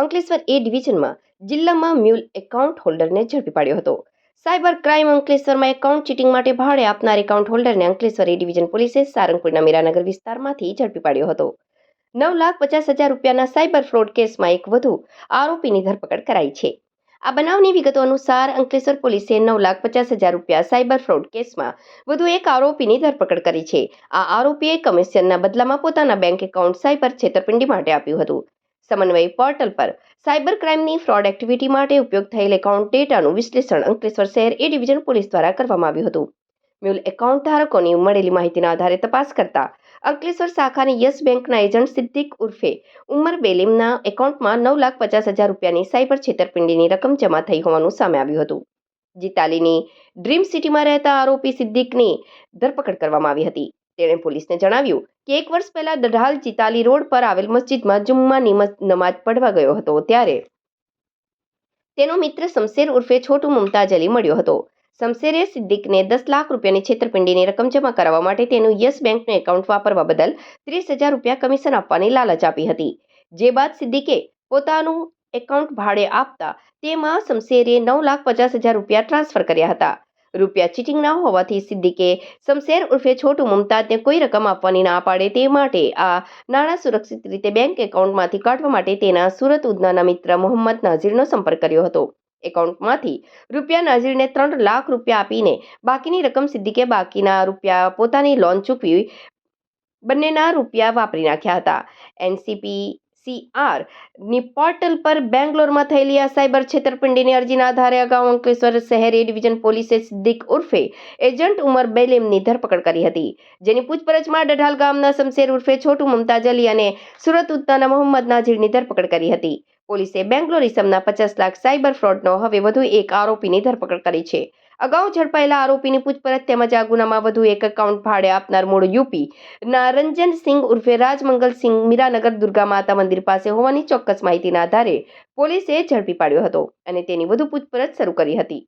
અંકલેશ્વર એ ડિવિઝનમાં જિલ્લામાં mule account હોલ્ડરને ઝડપી પાડ્યો હતો. સાયબર ક્રાઇમ અંકલેશ્વરમાં એકાઉન્ટ ચીટિંગ માટે ભાડે આપનાર એકાઉન્ટ હોલ્ડરને અંકલેશ્વર એ ડિવિઝન પોલીસે સારંગપુરના મીરાનગર વિસ્તારમાંથી ઝડપી પાડ્યો હતો. 9,50,000 રૂપિયાના સાયબર ફ્રોડ કેસમાં એક વધુ આરોપીની ધરપકડ કરાઈ છે. આ બનાવની વિગતો અનુસાર અંકલેશ્વર પોલીસે 9,50,000 રૂપિયા સાયબર ફ્રોડ કેસમાં વધુ એક આરોપીની ધરપકડ કરી છે. આ આરોપીએ કમિશનના બદલામાં પોતાના બેંક એકાઉન્ટ સાયબર છેતરપિંડી માટે આપ્યું હતું. સમન્વય પોર્ટલ પર સાયબર ક્રાઇમની ફ્રોડ એક્ટિવિટી માટે ઉપયોગ થયેલ એકાઉન્ટ ડેટાનું વિશ્લેષણ અંકલેશ્વર શહેર એ ડિવિઝન પોલીસ દ્વારા કરવામાં આવ્યું હતું. મ્યુલ એકાઉન્ટ ધારકોની મળેલી માહિતીના આધારે તપાસ કરતા અંકલેશ્વર શાખાની યસ બેંકના એજન્ટ સિદ્દીક ઉર્ફે ઉમર બેલીમના એકાઉન્ટમાં 9,50,000 રૂપિયાની સાયબર છેતરપિંડીની રકમ જમા થઈ હોવાનું સામે આવ્યું હતું. જીતાલીની ડ્રીમ સિટીમાં રહેતા આરોપી સિદ્દીકની ધરપકડ કરવામાં આવી હતી. તેણે પોલીસને જણાવ્યું કે 1 વર્ષ પહેલા દઢાલ જીતાલી રોડ પર આવેલ મસ્જિદમાં જુમ્માની નમાઝ પઢવા ગયો હતો ત્યારે તેનો મિત્ર શમશેર ઉર્ફે છોટુ મુમતાજ અલી મળ્યો હતો. શમશેરે સિદ્દીકને 10 લાખ રૂપિયાની છેતરપિંડીની રકમ જમા કરાવવા માટે તેનું યસ બેંકનું એકાઉન્ટ વાપરવા બદલ 30,000 રૂપિયા કમિશન આપવાની લાલચ આપી હતી. જે બાદ સિદ્દીકે પોતાનું એકાઉન્ટ ભાડે આપતા તેમાં શમશેરે 9,50,000 રૂપિયા ટ્રાન્સફર કર્યા હતા. રૂપિયા ચીટિંગ ના હોવાથી સિદ્દીકે શમશેર ઉર્ફે છોટુ મુમતાજને કોઈ રકમ આપવાની ના પાડે તે માટે આ નાણાં સુરક્ષિત રીતે બેંક એકાઉન્ટમાંથી કાઢવા માટે તેના સુરત ઉધનાના મિત્ર મોહમ્મદ નાઝીરનો સંપર્ક કર્યો હતો. એકાઉન્ટમાંથી રૂપિયા નાઝીરને 3 લાખ રૂપિયા આપીને બાકીની રકમ સિદ્દીકે બાકીના રૂપિયા પોતાની લોન ચૂકવી બંનેના રૂપિયા વાપરી નાખ્યા હતા. NCPCR ની પોર્ટલ પર બેંગ્લોરમાં થયેલી આ સાયબર છેતરપિંડીની અરજીના આધારે અગાઉ અંકલેશ્વર શહેર એ ડિવિઝન પોલીસે સિદ્દીક ઉર્ફે એજન્ટ ઉમર બેલીમની ધરપકડ કરી હતી. જેની પૂછપરછમાં ડઢાલ ગામના શમશેર ઉર્ફે છોટુ મુમતાજ અલી અને સુરત ઉધનાના મોહમ્મદ નાઝીરની ધરપકડ કરી હતી. પોલીસે બેંગ્લોર ઇસમના 50 લાખ સાયબર ફ્રોડનો હવે વધુ એક આરોપીની ધરપકડ કરી છે. અગાઉ ઝડપાયેલા આરોપીની પૂછપરછ તેમજ આ ગુનામાં વધુ એક એકાઉન્ટ ભાડે આપનાર મૂળ યુપી ના રંજન સિંઘ ઉર્ફે રાજમંગલ સિંઘ મીરાનગર દુર્ગા માતા મંદિર પાસે હોવાની ચોક્કસ માહિતીના આધારે પોલીસે ઝડપી પાડ્યો હતો અને તેની વધુ પૂછપરછ શરૂ કરી હતી.